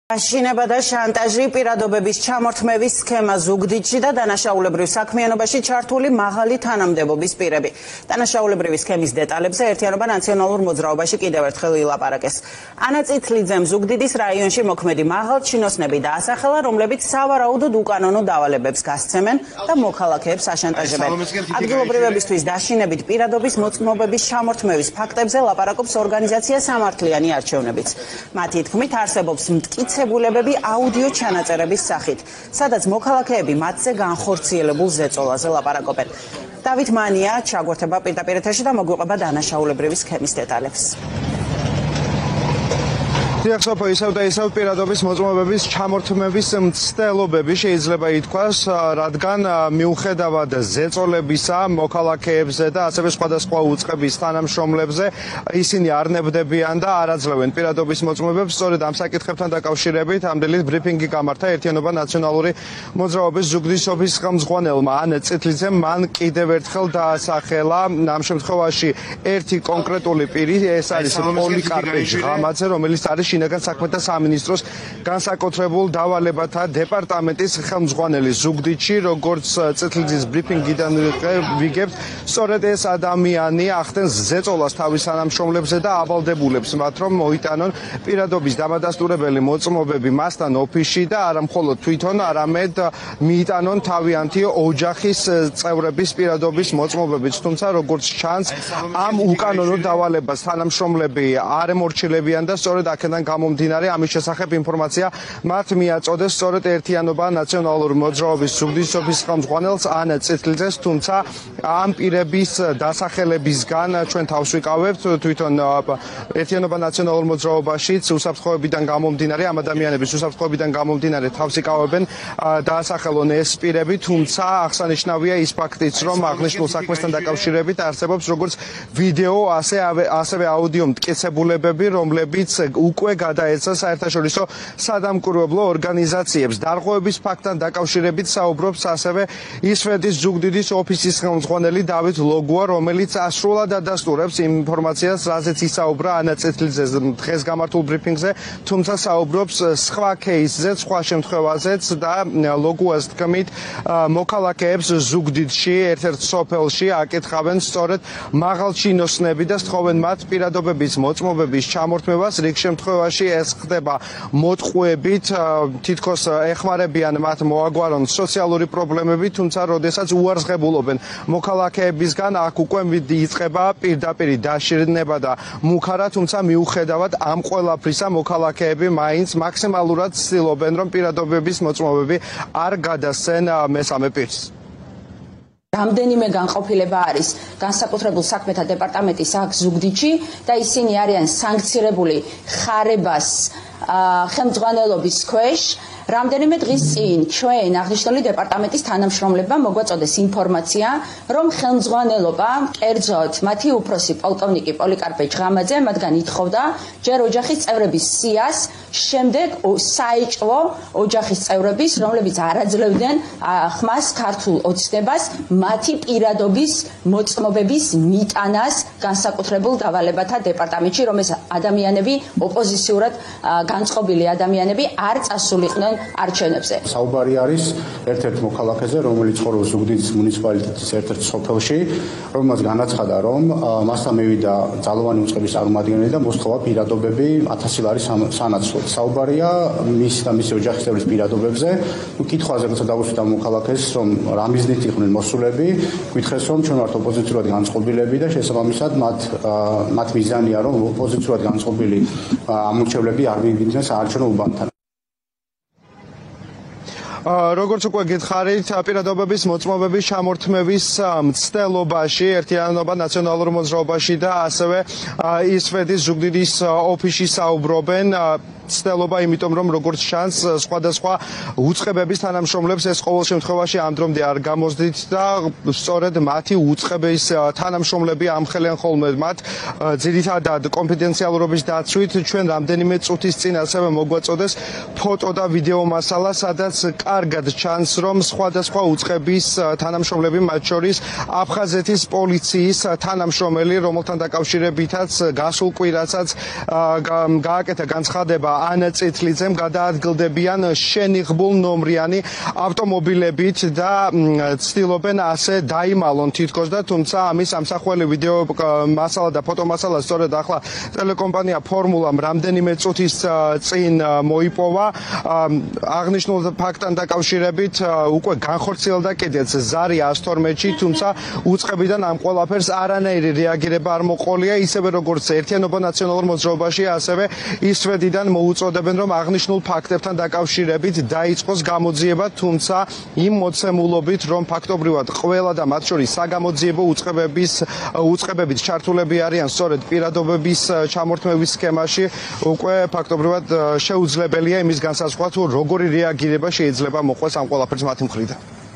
აშინება და შანტაჟი პირადობების ჩამორთმევის სქემა ზუგდიდში და დანაშაულებრივ საქმიანობაში ჩართული მაღალი თანამდებობის პირები. დანაშაულებრივი სქემის დეტალებზე ერთიანობა ნაციონალურ მოძრაობაში კიდევ ერთხელ ილაპარაკეს. ანა წითლიძემ ზუგდიდის რაიონში მოქმედი მაღალ ჩინოსნები დაასახელა, რომლებიც სავარაუდოდ უკანონო დავალებებს გასცემენ და მოქალაქეებს აშანტაჟებენ. ადგილობრივებისთვის დაშინებით პირადობის მოწმობების ჩამორთმევის ფაქტებზე ლაპარაკობს ორგანიზაცია სამართლიანი არჩევნებიც. მათი თქმით არსებობს მტკიცებულებები აუდიო ჩანაწერების სახით, სადაც მოქალაქეები მათზე განხორციელებულ ზეწოლაზე ლაპარაკობენ. დავით მანია ჩაგვერთება პირდაპირ ეთერში და მოგვიყვება დანაშაულებრივი სქემის დეტალებს. დიახსოფო ისევ და ისევ პირადობის მოწმობების ჩამორთმევის მცდელობები შეიძლება ითქვას, რადგან მიუხედავად ზეწოლებისა მოქალაქეებზე და ასევე სხვადასხვა უწყების თანამშრომლებზე ისინი არ ნებდებიან და არ აძლევენ პირადობის მოწმობებს. სწორედ ამ საკითხებთან დაკავშირებით ამდენით ბრიფინგი გამართა ერთიანობა ნაციონალური მოძრაობის ზუგდიდის ოფისის ხელმძღვანელმა ანა წითლიძემ. მან კიდევ ერთხელ დაასახელა ამ შემთხვევაში ერთი კონკრეტული პირი, ეს არის პოლიკარპე ჟღამაძე, რომელიც არის შინაგან საქმეთა სამინისტროს განსაკუთრებულ დავალებათა დეპარტამენტის ხელმძღვანელი ზუგდიდში. როგორც წითლიძის ბრიფინგიდან ვიგებთ, სწორედ ეს ადამიანი ახდენს ზეწოლას თავის თანამშრომლებზე და ავალდებულებს მათ, რომ მოიტანონ პირადობის დამადასტურებელი მოწმობები მასთან ოფისში და არა მხოლოდ თვითონ, არამედ მიიტანონ თავიანთი ოჯახის წევრების პირადობის მოწმობებიც. თუმცა როგორც ჩანს, ამ უკანონო დავალებას თანამშრომლები არ ემორჩილებიან და სწორედ აქედან გამომდინარე ამის შესახებ ინფორმაცია მათ მიაწოდეს სწორედ ერთიანობა ნაციონალური მოძრაობის ზუგდიდის ოფისის ხელმძღვანელს ანა წითლიძეს. თუმცა ამ პირების დასახელებისგან ჩვენ თავს ვიკავებთ თვითონ ერთიანობა ნაციონალურ მოძრაობაშიც უსაფრთხოებიდან გამომდინარე, ამ ადამიანების უსაფრთხოებიდან გამომდინარე თავს იკავებენ დაასახელონ ეს პირები. თუმცა აღსანიშნავია ის ფაქტიც, რომ აღნიშნულ საქმესთან დაკავშირებით არსებობს როგორც ვიდეო, ასევე აუდიო მტკიცებულებები, რომლებიც უკვე გადაეცა საერთაშორისო სადამკვირვებლო ორგანიზაციებს. დარღვევების ფაქტთან დაკავშირებით საუბრობს ასევე ისვეთის ზუგდიდის ოფისის ხელმძღვანელი დავით ლოგუა, რომელიც ასრულად ადასტურებს ინფორმაციას, რაზეც ისაუბრა ანა წითლიძეს დღეს გამართულ ბრიფინგზე, თუმცა საუბრობს სხვა кейსზეც, სხვა შემთხვევაზეც და ლოგუას თქმით, მოქალაქეებს ზუგდიდში ერთ-ერთ სოფელში აკითხავენ სწორედ მაღალჩინოსნები და სთხოვენ მათ პირადობების მოწმობების ჩამორთმევას. რიგ შემთხვევაში ეს ხდება მოტყუებით, თითქოს ეხმარებიან მათ მოაგვარონ სოციალური პრობლემები, თუმცა როდესაც უარსღებულობენ მოქალაქეებისგან, აქ უკვე იწყება პირდაპირი დაშინება და მუქარა. თუმცა მიუხედავად ამ ყველაფრისა მოქალაქეები მაინც მაქსიმალურად ცდილობენ, რომ პირადობების მოწმობები არ გადასცენ მესამე პირს. რამდენიმე განყოფილება არის განსაკუთრებულ საქმეთა დეპარტამენტის აქ ზუგდიდში და ისინი არიან სანქცირებული ხარებას ხელმძღვანელობის ქვეშ. რამდენიმე დღის წინ ჩვენ აღნიშნული დეპარტამენტის თანამშრომლებმა მოგვაწოდეს ინფორმაცია, რომ ხელმძღვანელობა, კერძოდ მათი უფროსი პოლკოვნიკი პოლიკარპე ჟღამაძე მათგან ითხოვდა ჯერ ოჯახის წევრების სიას, შემდეგ საეჭვო ოჯახის წევრების, რომლებიც არ აძლევდნენ ხმას ქართულ ოცნებას, მათი პირადობის მოწმობების მიტანას განსაკუთრებულ დავალებათა დეპარტამენტში, რომ ეს ადამიანები ოპოზიციურად განწყობილი ადამიანები არ წასულიყვნენ არჩევნებზე. საუბარი არის ერთ-ერთ მოქალაქეზე, რომელიც ცხოვრობს ზუგდიდის მუნიციპალიტეტის ერთ-ერთ სოფელში, რომელმაც განაცხადა, რომ მასთან მივიდა ძალოვანი უწყების წარმომადგენელი და მოსთხოვა პირადობები 1000 ლარის სანაცვლოდ. საუბარია მის და მისი ოჯახის წევრის პირადობებზე. კითხვაზე როცა დავუსვით ამ მოქალაქეს, რომ რა მიზნით იყვნენ მოსულები, გითხრეს, რომ ჩვენ ვართ ოპოზიციურად განწყობილები და შესაბამისად მათ მიზანია, რომ ოპოზიციურად განწყობილი ამორჩევლები არ მივიდნენ საარჩევნო უბანთან. როგორც უკვე გითხარით, პირადობების მოწმობების ჩამორთმევის მცდელობაში ერთიანობა ნაციონალურ მოძრაობაში და ასევე ისვეთის ზუგდიდის ოფისში საუბრობენ. ცდელობა, იმიტომ რომ როგორც ჩანს, სხვადასხვა უწყებების თანამშრომლებს ეს ყოველ შემთხვევაში ამ დრომდე არ გამოსდით და სწორედ მათი უწყების თანამშრომლები ამხელენ ხოლმე მათ ძირითადად კონფიდენციალურობის დაცვით. ჩვენ რამდენიმე წუთის წინ ასევე მოგვაწოდეს ფოტო და ვიდეო მასალა, სადაც კარგად ჩანს, რომ სხვადასხვა უწყების თანამშრომლები, მათ შორის აფხაზეთის პოლიციის თანამშრომელი, რომელთან დაკავშირებითაც გასულ კვირასაც გააკეთა განცხადება ან წითლიძემ გადაადგილდებიან შენიღბულ ნომრიანი ავტომობილებით და ცდილობენ ასე დაიმალონ თითქოს და თუმცა ამის ამსახველი ვიდეო მასალა და ფოტომასალა სწორედ ახლა ტელეკომპანია ფორმულამ რამდენიმე წუთის წინ მოიპოვა აღნიშნულ ფაქტთან დაკავშირებით უკვე განხორციელდა კიდეც ზარი 112-ში თუმცა უწყებიდან ამ ყველაფერს არანაირი რეაგირება არ მოყოლია ისევე როგორც ერთიანობა ნაციონალურ მოძრაობაში ასევე ის სვედიდან მოუწოდებენ რომ აღნიშნულ ფაქტებთან დაკავშირებით დაიწყოს გამოძიება თუმცა იმ მოცემულობით რომ ფაქტობრივად ყველა და მათ შორის საგამოძიებო უწყებებით ჩართულები არიან სწორედ პირადობების ჩამორთმევის სქემაში უკვე ფაქტობრივად შეუძლებელია იმის განსაზღვრა თუ როგორი რეაგირება შეიძლება მოყვეს ამ ყველაფერს მათი მხრიდან